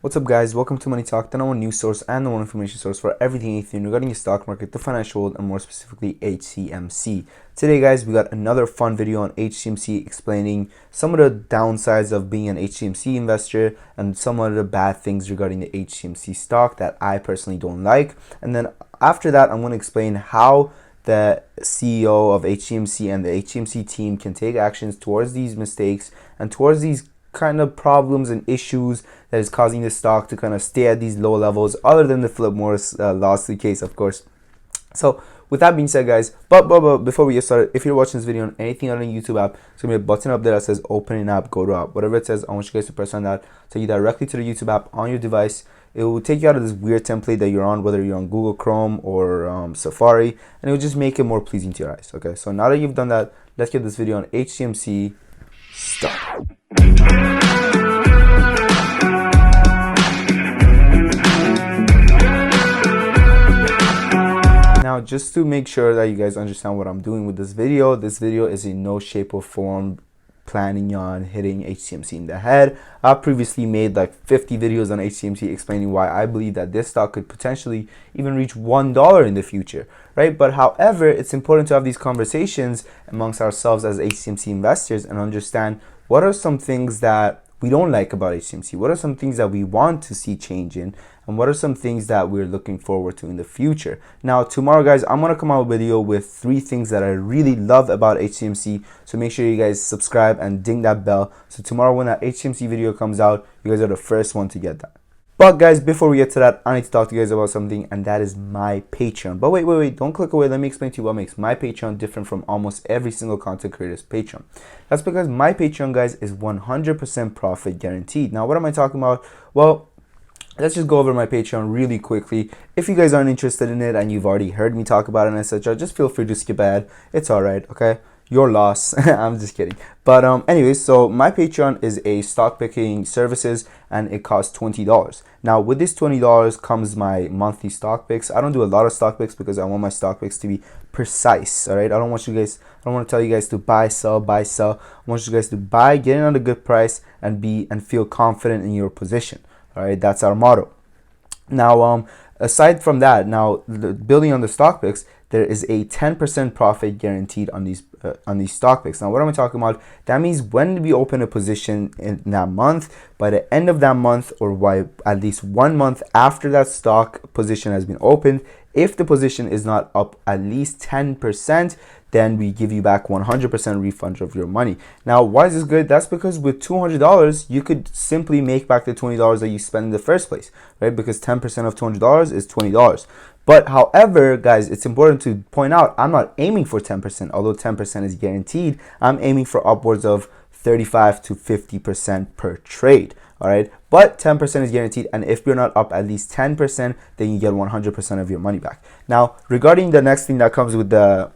What's up, guys? Welcome to Money Talk, the number one news source and the one information source for everything Ethereum regarding the stock market, the financial world, and more specifically Hcmc. Today, guys, we got another fun video on Hcmc explaining some of the downsides of being an Hcmc investor and some of the bad things regarding the Hcmc stock that I personally don't like. And then after that, I'm going to explain how the CEO of Hcmc and the Hcmc team can take actions towards these mistakes and towards these kind of problems and issues that is causing the stock to kind of stay at these low levels, other than the Philip Morris lawsuit case, of course. So with that being said, guys, but before we get started, if you're watching this video on anything on a YouTube app, it's gonna be a button up there that says open an app, go to app, whatever it says. I want you guys to press on that, take you directly to the YouTube app on your device. It will take you out of this weird template that you're on, whether you're on Google Chrome or Safari, and it will just make it more pleasing to your eyes. Okay, so now that you've done that, let's get this video on Hcmc started. Now, just to make sure that you guys understand what I'm doing with this video is in no shape or form planning on hitting Hcmc in the head. I previously made like 50 videos on Hcmc explaining why I believe that this stock could potentially even reach $1 in the future, right? But however, it's important to have these conversations amongst ourselves as Hcmc investors and understand what are some things that we don't like about Hcmc, what are some things that we want to see change in, and what are some things that we're looking forward to in the future. Now, tomorrow, guys, I'm going to come out with a video with 3 things that I really love about Hcmc, so make sure you guys subscribe and ding that bell, so tomorrow when that Hcmc video comes out, you guys are the first one to get that. But guys, before we get to that, I need to talk to you guys about something, and that is my Patreon. But wait, don't click away. Let me explain to you what makes my Patreon different from almost every single content creator's Patreon. That's because my Patreon, guys, is 100% profit guaranteed. Now, what am I talking about? Well, let's just go over my Patreon really quickly. If you guys aren't interested in it and you've already heard me talk about it, etc., just feel free to skip ahead. It's alright, okay? Your loss. I'm just kidding. But anyways, so my Patreon is a stock picking services and it costs $20. Now with this $20 comes my monthly stock picks. I don't do a lot of stock picks because I want my stock picks to be precise. All right, I don't want to tell you guys to buy, sell. I want you guys to buy, get in on a good price, and feel confident in your position. All right, that's our motto. Now aside from that, now building on the stock picks, there is a 10% profit guaranteed on these stock picks. Now, what am I talking about? That means when we open a position in that month, by the end of that month, or by at least 1 month after that stock position has been opened, if the position is not up at least 10%, then we give you back 100% refund of your money. Now, why is this good? That's because with $200, you could simply make back the $20 that you spent in the first place, right? Because 10% of $200 is $20. But however, guys, it's important to point out, I'm not aiming for 10%, although 10% is guaranteed. I'm aiming for upwards of 35 to 50% per trade. All right, but 10% is guaranteed, and if you're not up at least 10%, then you get 100% of your money back. Now, regarding the next thing that comes with the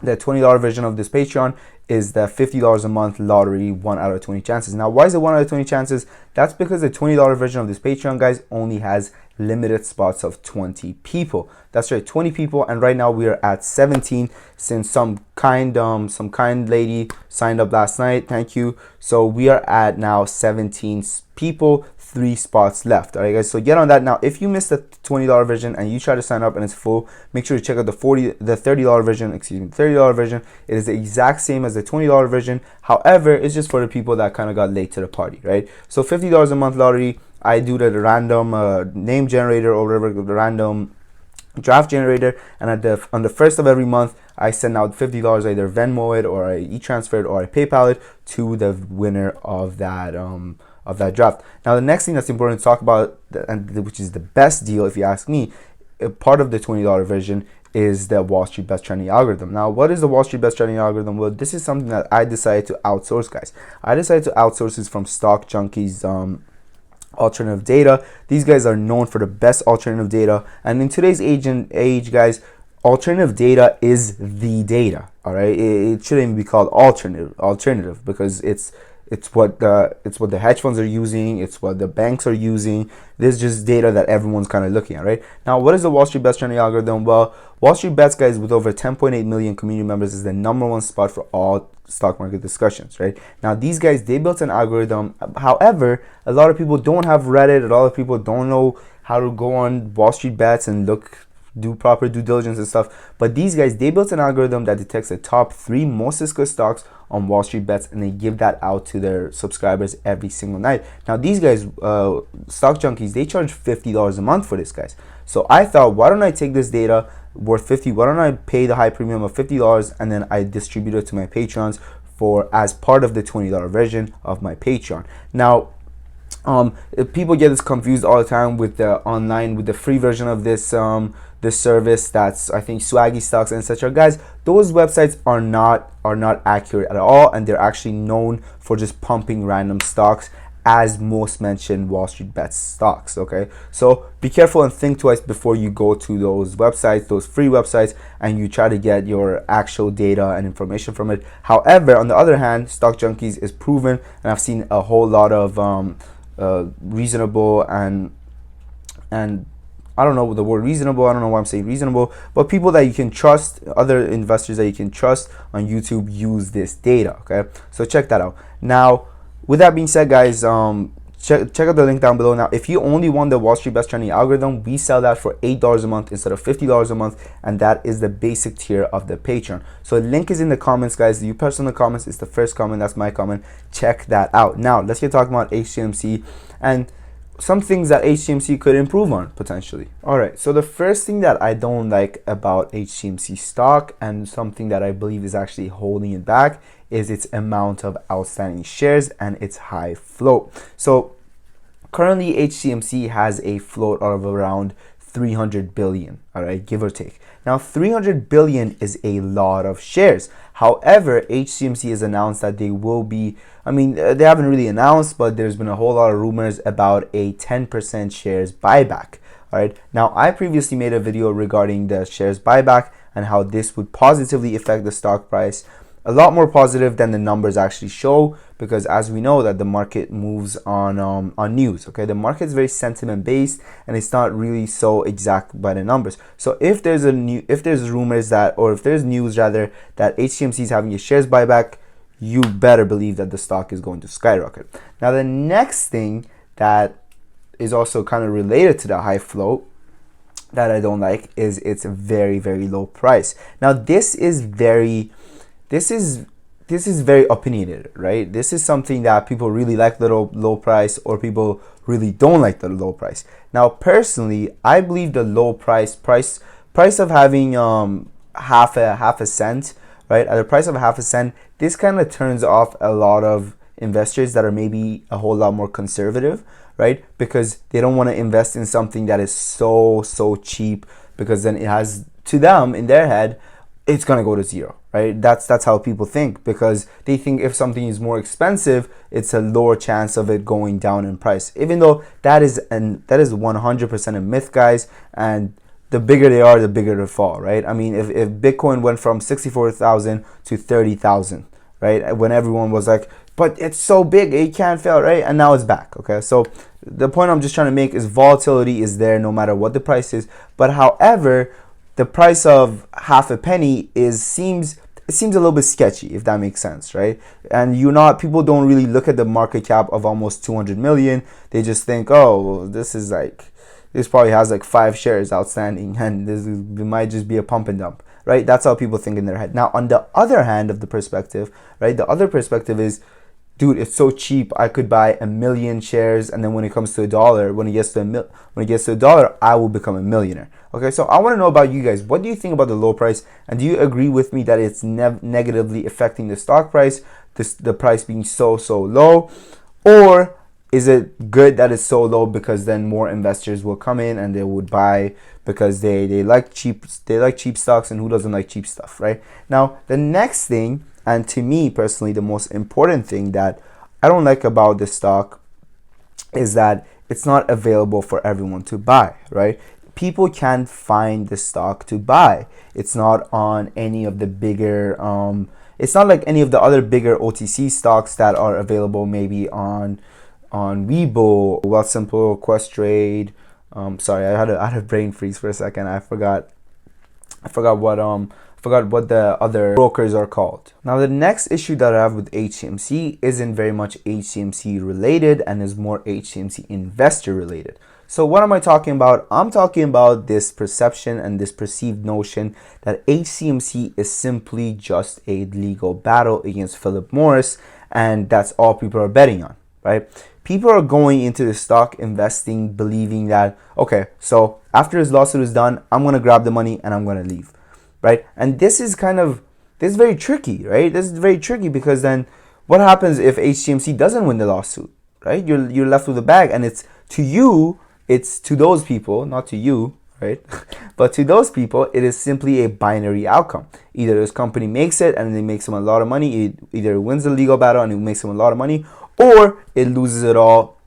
$20 version of this Patreon is the $50 a month lottery, 1 out of 20 chances. Now, why is it 1 out of 20 chances? That's because the $20 version of this Patreon, guys, only has limited spots of 20 people. That's right, 20 people, and right now we are at 17 since some kind lady signed up last night. Thank you. So we are at now 17 people, 3 spots left. All right, guys, so get on that. Now, if you missed the $20 version and you try to sign up and it's full, make sure to check out the $30 version. Excuse me, $30 version. It is the exact same as the $20 version. However, it's just for the people that kind of got late to the party, right? So $50 a month lottery, I do the random name generator or whatever, the random draft generator, and on the first of every month, I send out $50, either Venmo it or I e-transfer it or I PayPal it to the winner of that draft. Now, the next thing that's important to talk about, and which is the best deal if you ask me, part of the $20 version is the Wall Street Best Trending Algorithm. Now, what is the Wall Street Best Trending Algorithm? Well, this is something that I decided to outsource, guys. I decided to outsource this from Stock Junkies alternative data. These guys are known for the best alternative data, and in today's age, guys, alternative data is the data. All right, it shouldn't even be called alternative because it's It's what the hedge funds are using. It's what the banks are using. There's just data that everyone's kind of looking at, right? Now, what is the Wall Street Bets trending algorithm? Well, Wall Street Bets, guys, with over 10.8 million community members, is the #1 spot for all stock market discussions, right? Now, these guys, they built an algorithm. However, a lot of people don't have Reddit. A lot of people don't know how to go on Wall Street Bets and do proper due diligence and stuff. But these guys, they built an algorithm that detects the top 3 most discussed stocks on Wall Street Bets, and they give that out to their subscribers every single night. Now, these guys, Stock Junkies, they charge $50 a month for this, guys. So I thought, why don't I take this data worth $50? Why don't I pay the high premium of $50 and then I distribute it to my patrons for as part of the $20 version of my Patreon? Now, people get this confused all the time with the free version of this service. That's, I think, Swaggy Stocks and etc. Guys, those websites are not accurate at all, and they're actually known for just pumping random stocks, as most mentioned Wall Street Bets stocks. Okay, so be careful and think twice before you go to those websites, those free websites, and you try to get your actual data and information from it. However, on the other hand, Stock Junkies is proven, and I've seen a whole lot of reasonable and I don't know the word reasonable, I don't know why I'm saying reasonable, but people that you can trust, other investors that you can trust on YouTube, use this data. Okay, so check that out. Now, with that being said, guys, check out the link down below. Now, if you only want the Wall Street Bets trending algorithm, we sell that for $8 a month instead of $50 a month, and that is the basic tier of the Patreon. So the link is in the comments, guys. You press on the comments, it's the first comment, that's my comment. Check that out. Now, let's get talking about Hcmc and some things that Hcmc could improve on potentially. All right, so the first thing that I don't like about Hcmc stock, and something that I believe is actually holding it back, is its amount of outstanding shares and its high float. So currently Hcmc has a float of around 300 billion, all right, give or take. Now, 300 billion is a lot of shares. However, Hcmc has announced that they will be, I mean, they haven't really announced, but there's been a whole lot of rumors about a 10% shares buyback. All right, now I previously made a video regarding the shares buyback and how this would positively affect the stock price. A lot more positive than the numbers actually show, because as we know that the market moves on news. Okay, the market is very sentiment based, and it's not really so exact by the numbers. So if there's rumors that, or if there's news rather, that Hcmc is having a shares buyback, you better believe that the stock is going to skyrocket. Now, the next thing that is also kind of related to the high float that I don't like is its very, very low price. Now, this is very opinionated, right? This is something that people really like the low price, or people really don't like the low price. Now, personally, I believe the low price of having half a cent, right? At the price of half a cent, this kind of turns off a lot of investors that are maybe a whole lot more conservative, right? Because they don't want to invest in something that is so cheap, because then it has, to them, in their head, it's gonna go to zero, right? That's how people think, because they think if something is more expensive, it's a lower chance of it going down in price. Even though that is 100% a myth, guys. And the bigger they are, the bigger they fall, right? I mean, if Bitcoin went from 64,000 to 30,000, right? When everyone was like, but it's so big, it can't fail, right? And now it's back. Okay, so the point I'm just trying to make is volatility is there no matter what the price is. But however, the price of half a penny seems a little bit sketchy, if that makes sense, right? And people don't really look at the market cap of almost 200 million. They just think, oh, well, this probably has like 5 shares outstanding, and it might just be a pump and dump, right? That's how people think in their head. Now, on the other hand of the perspective, right? The other perspective is, dude, it's so cheap. I could buy 1 million shares, and then when it comes to $1, when it gets to $1, I will become a millionaire. Okay, so I want to know about you guys. What do you think about the low price? And do you agree with me that it's negatively affecting the stock price, the price being so low? Or is it good that it's so low, because then more investors will come in and they would buy, because they like cheap stocks, and who doesn't like cheap stuff, right? Now, the next thing, and to me personally, the most important thing that I don't like about this stock is that it's not available for everyone to buy, right? People can't find the stock to buy. It's not on any of the bigger It's not like any of the other bigger OTC stocks that are available maybe on Weibo, Wealthsimple, Questrade. Sorry, I had a brain freeze for a second. I forgot what the other brokers are called. Now, the next issue that I have with HCMC isn't very much HCMC related and is more HCMC investor related. So what am I talking about? I'm talking about this perception and this perceived notion that HCMC is simply just a legal battle against Philip Morris, and that's all people are betting on, right? People are going into the stock investing believing that, okay, so after his lawsuit is done, I'm going to grab the money and I'm going to leave, right? And this is very tricky, right? This is very tricky because then what happens if HCMC doesn't win the lawsuit, right? You're left with a bag, and it's to those people, not to you, right? But to those people, it is simply a binary outcome. Either this company makes it and it makes them a lot of money, it either wins the legal battle and it makes them a lot of money, or it loses it all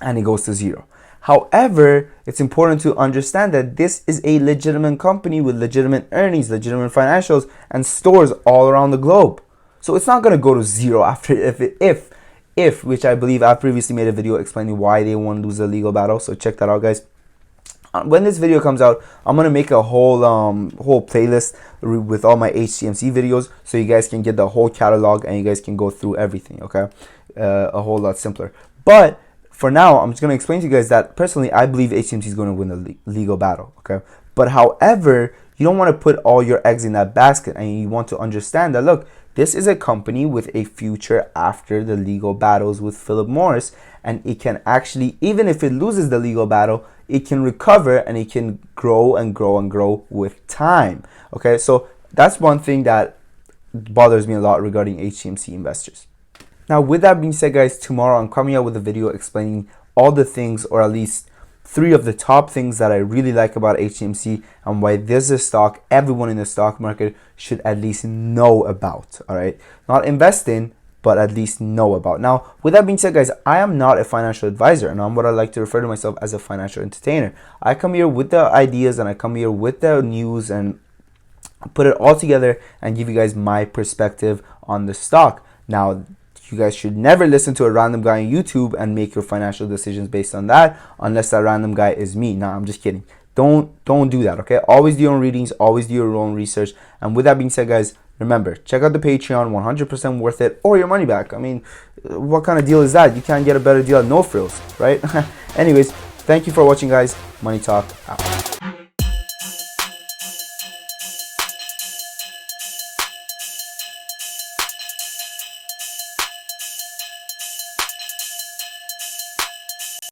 and it goes to zero. However, it's important to understand that this is a legitimate company with legitimate earnings, legitimate financials, and stores all around the globe. So it's not going to go to zero after if, which I believe I previously made a video explaining why they won't lose the legal battle. So check that out, guys. When this video comes out, I'm gonna make a whole playlist with all my HCMC videos, so you guys can get the whole catalog and you guys can go through everything. Okay, a whole lot simpler. But for now, I'm just gonna explain to you guys that personally, I believe HCMC is gonna win the legal battle. Okay, but however, you don't want to put all your eggs in that basket, and you want to understand that, look, this is a company with a future after the legal battles with Philip Morris, and it can actually, even if it loses the legal battle, it can recover and it can grow and grow and grow with time. Okay, so that's one thing that bothers me a lot regarding HCMC investors. Now, with that being said, guys, tomorrow I'm coming out with a video explaining all the things, or at least 3 of the top things that I really like about HCMC and why this is a stock everyone in the stock market should at least know about. All right, not invest in, but at least know about. Now, with that being said, guys, I am not a financial advisor, and I'm what I like to refer to myself as a financial entertainer. I come here with the ideas and I come here with the news and put it all together and give you guys my perspective on the stock. Now, you guys should never listen to a random guy on YouTube and make your financial decisions based on that, unless that random guy is me. Nah, I'm just kidding. Don't do that, okay? Always do your own readings, always do your own research. And with that being said, guys, remember, check out the Patreon, 100% worth it, or your money back. I mean, what kind of deal is that? You can't get a better deal at No Frills, right? Anyways, thank you for watching, guys. Money Talk out.